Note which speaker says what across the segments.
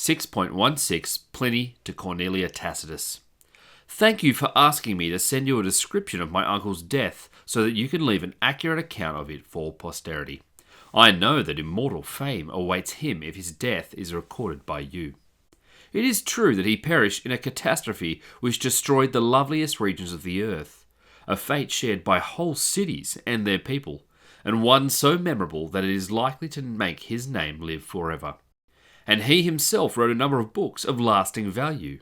Speaker 1: 6.16 Pliny to Cornelia Tacitus. Thank you for asking me to send you a description of my uncle's death so that you can leave an accurate account of it for posterity. I know that immortal fame awaits him if his death is recorded by you. It is true that he perished in a catastrophe which destroyed the loveliest regions of the earth, a fate shared by whole cities and their people, and one so memorable that it is likely to make his name live forever. And he himself wrote a number of books of lasting value.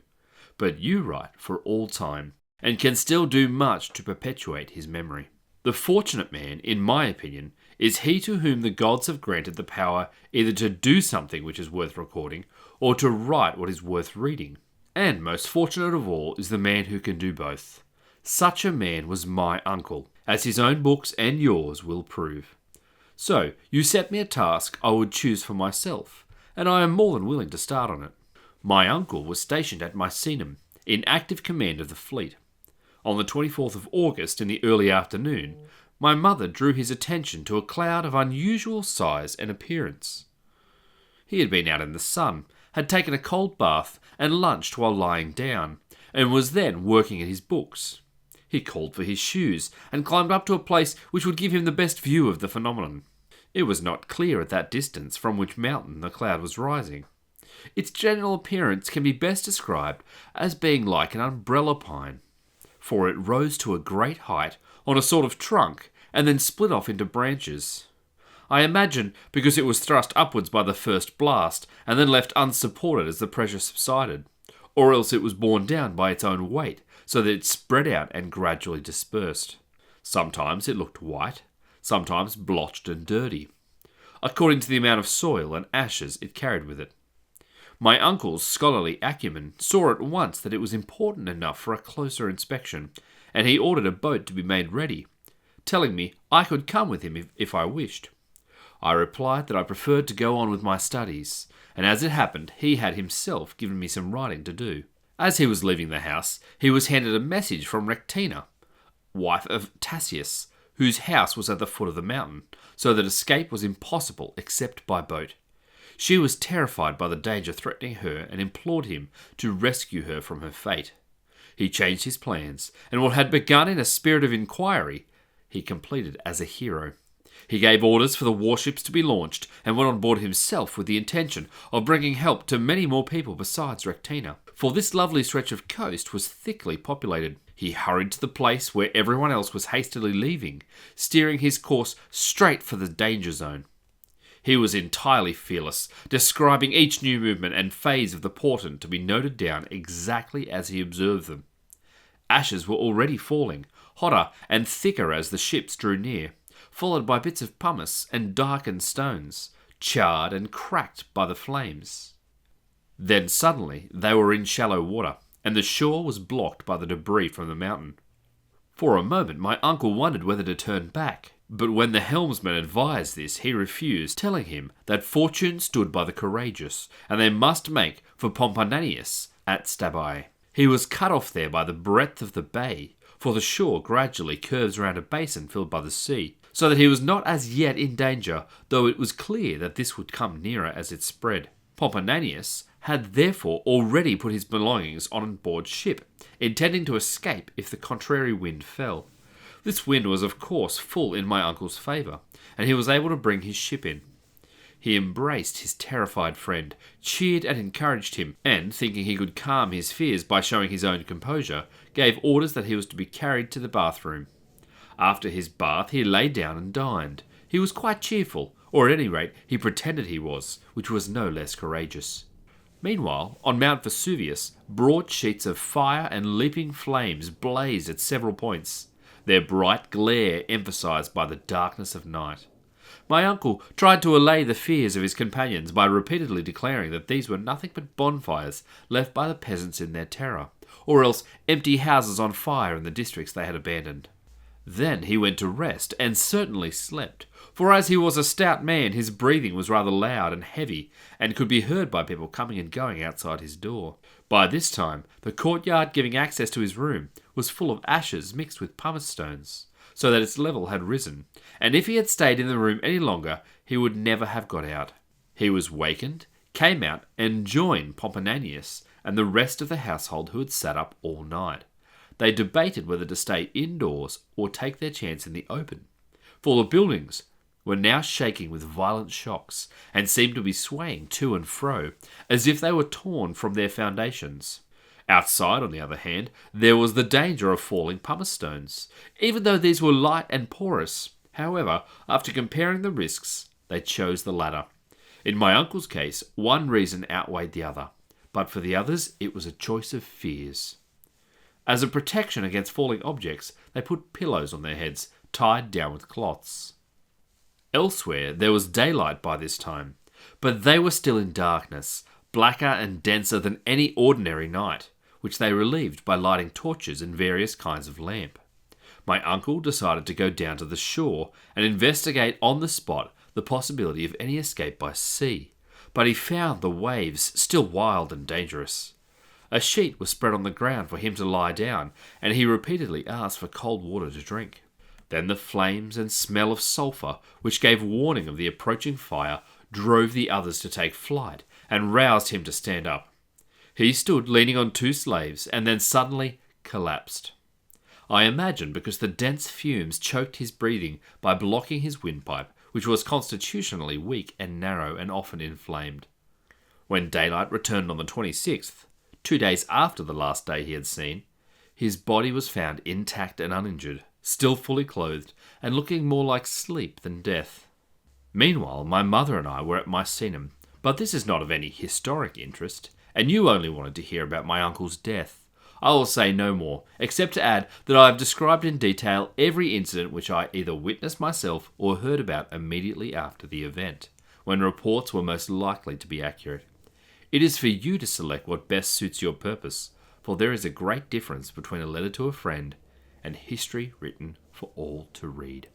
Speaker 1: But you write for all time, and can still do much to perpetuate his memory. The fortunate man, in my opinion, is he to whom the gods have granted the power either to do something which is worth recording, or to write what is worth reading. And most fortunate of all is the man who can do both. Such a man was my uncle, as his own books and yours will prove. So, you set me a task I would choose for myself, and I am more than willing to start on it. My uncle was stationed at Misenum, in active command of the fleet. On the 24th of August, in the early afternoon, my mother drew his attention to a cloud of unusual size and appearance. He had been out in the sun, had taken a cold bath, and lunched while lying down, and was then working at his books. He called for his shoes, and climbed up to a place which would give him the best view of the phenomenon. It was not clear at that distance from which mountain the cloud was rising. Its general appearance can be best described as being like an umbrella pine, for it rose to a great height on a sort of trunk and then split off into branches. I imagine because it was thrust upwards by the first blast and then left unsupported as the pressure subsided, or else it was borne down by its own weight so that it spread out and gradually dispersed. Sometimes it looked white, sometimes blotched and dirty, according to the amount of soil and ashes it carried with it. My uncle's scholarly acumen saw at once that it was important enough for a closer inspection, and he ordered a boat to be made ready, telling me I could come with him if I wished. I replied that I preferred to go on with my studies, and as it happened, he had himself given me some writing to do. As he was leaving the house, he was handed a message from Rectina, wife of Tacitus, whose house was at the foot of the mountain, so that escape was impossible except by boat. She was terrified by the danger threatening her and implored him to rescue her from her fate. He changed his plans, and what had begun in a spirit of inquiry, he completed as a hero. He gave orders for the warships to be launched and went on board himself with the intention of bringing help to many more people besides Rectina, for this lovely stretch of coast was thickly populated. He hurried to the place where everyone else was hastily leaving, steering his course straight for the danger zone. He was entirely fearless, describing each new movement and phase of the portent to be noted down exactly as he observed them. Ashes were already falling, hotter and thicker as the ships drew near, followed by bits of pumice and darkened stones, charred and cracked by the flames. Then suddenly they were in shallow water, and the shore was blocked by the debris from the mountain. For a moment my uncle wondered whether to turn back, but when the helmsman advised this, he refused, telling him that fortune stood by the courageous, and they must make for Pomponanius at Stabae. He was cut off there by the breadth of the bay, for the shore gradually curves round a basin filled by the sea, so that he was not as yet in danger, though it was clear that this would come nearer as it spread. Pomponanius had therefore already put his belongings on board ship, intending to escape if the contrary wind fell. This wind was of course full in my uncle's favour, and he was able to bring his ship in. He embraced his terrified friend, cheered and encouraged him, and, thinking he could calm his fears by showing his own composure, gave orders that he was to be carried to the bathroom. After his bath he lay down and dined. He was quite cheerful, or at any rate he pretended he was, which was no less courageous. Meanwhile, on Mount Vesuvius, broad sheets of fire and leaping flames blazed at several points, their bright glare emphasized by the darkness of night. My uncle tried to allay the fears of his companions by repeatedly declaring that these were nothing but bonfires left by the peasants in their terror, or else empty houses on fire in the districts they had abandoned. Then he went to rest, and certainly slept, for as he was a stout man, his breathing was rather loud and heavy, and could be heard by people coming and going outside his door. By this time, the courtyard giving access to his room was full of ashes mixed with pumice stones, so that its level had risen, and if he had stayed in the room any longer, he would never have got out. He was wakened, came out and joined Pomponianus and the rest of the household who had sat up all night. They debated whether to stay indoors or take their chance in the open, for the buildings were now shaking with violent shocks and seemed to be swaying to and fro as if they were torn from their foundations. Outside, on the other hand, there was the danger of falling pumice stones, even though these were light and porous. However, after comparing the risks, they chose the latter. In my uncle's case, one reason outweighed the other, but for the others it was a choice of fears. As a protection against falling objects, they put pillows on their heads, tied down with cloths. Elsewhere there was daylight by this time, but they were still in darkness, blacker and denser than any ordinary night, which they relieved by lighting torches and various kinds of lamp. My uncle decided to go down to the shore and investigate on the spot the possibility of any escape by sea, but he found the waves still wild and dangerous. A sheet was spread on the ground for him to lie down, and he repeatedly asked for cold water to drink. Then the flames and smell of sulphur, which gave warning of the approaching fire, drove the others to take flight and roused him to stand up. He stood leaning on two slaves and then suddenly collapsed. I imagine because the dense fumes choked his breathing by blocking his windpipe, which was constitutionally weak and narrow and often inflamed. When daylight returned on the 26th, 2 days after the last day he had seen, his body was found intact and uninjured, still fully clothed, and looking more like sleep than death. Meanwhile, my mother and I were at Misenum, but this is not of any historic interest, and you only wanted to hear about my uncle's death. I will say no more, except to add that I have described in detail every incident which I either witnessed myself or heard about immediately after the event, when reports were most likely to be accurate. It is for you to select what best suits your purpose, for there is a great difference between a letter to a friend and history written for all to read.